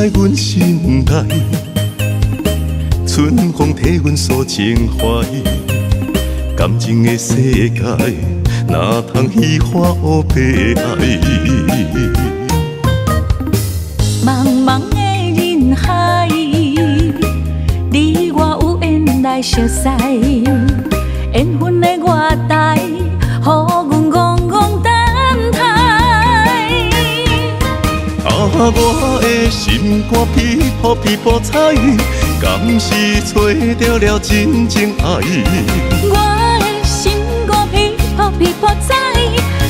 在阮心内，春风替阮诉情怀。感情的世界，哪通虚华乌白爱？茫茫的人海，你我有缘来相识，缘分的外台，予阮戆戆等待。我的心肝噼破噼破彩，敢是找到了真情爱？我的心肝噼破噼破彩，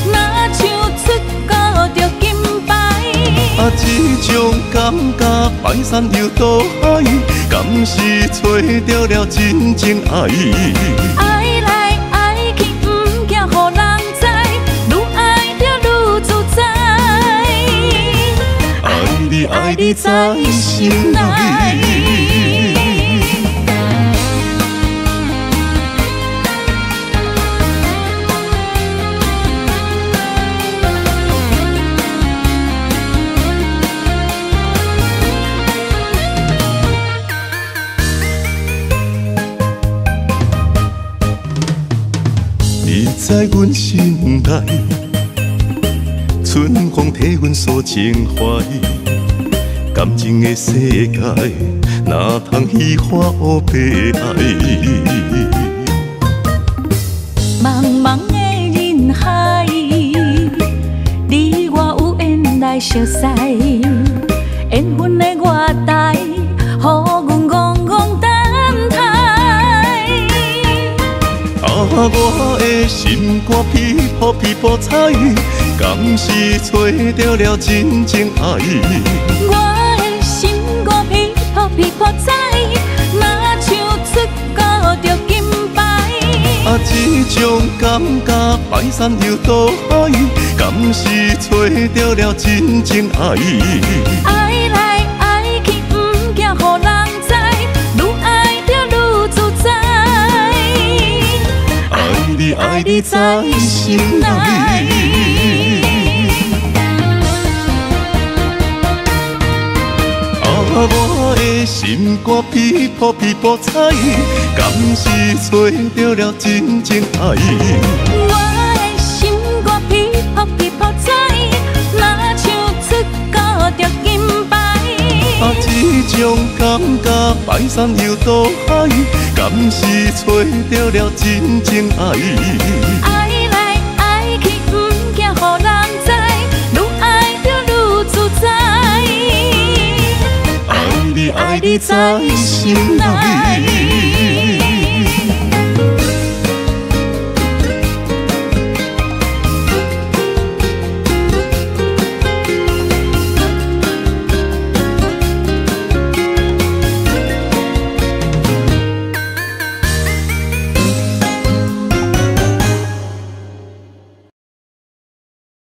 若像出高着金牌。这种感觉排山又倒海，敢是找到了真情爱？爱来爱去，不惊予人知，愈爱着愈自在。爱你在心内。你在阮心内，春风替阮诉情怀。感情的世界，哪通虚华乌白爱？茫茫的人海，你我有缘来相识，缘分的外台，予阮戆戆等待。我的心肝噼破噼破彩，敢是找到了真情爱？我的心肝噼破噼破彩，若像出高着金牌。这种感觉排山又倒海，敢是找到了真情爱？爱来爱去，不惊予人知，愈爱着愈自在。爱你在心内。我的心肝噼破噼破彩，敢是找到了真情爱？我的心肝噼破噼破彩，若像出高着金牌。这种感觉排山又倒海，敢是找到了真情爱？爱来爱去，不惊予人知，愈爱着愈自在。爱你在心内。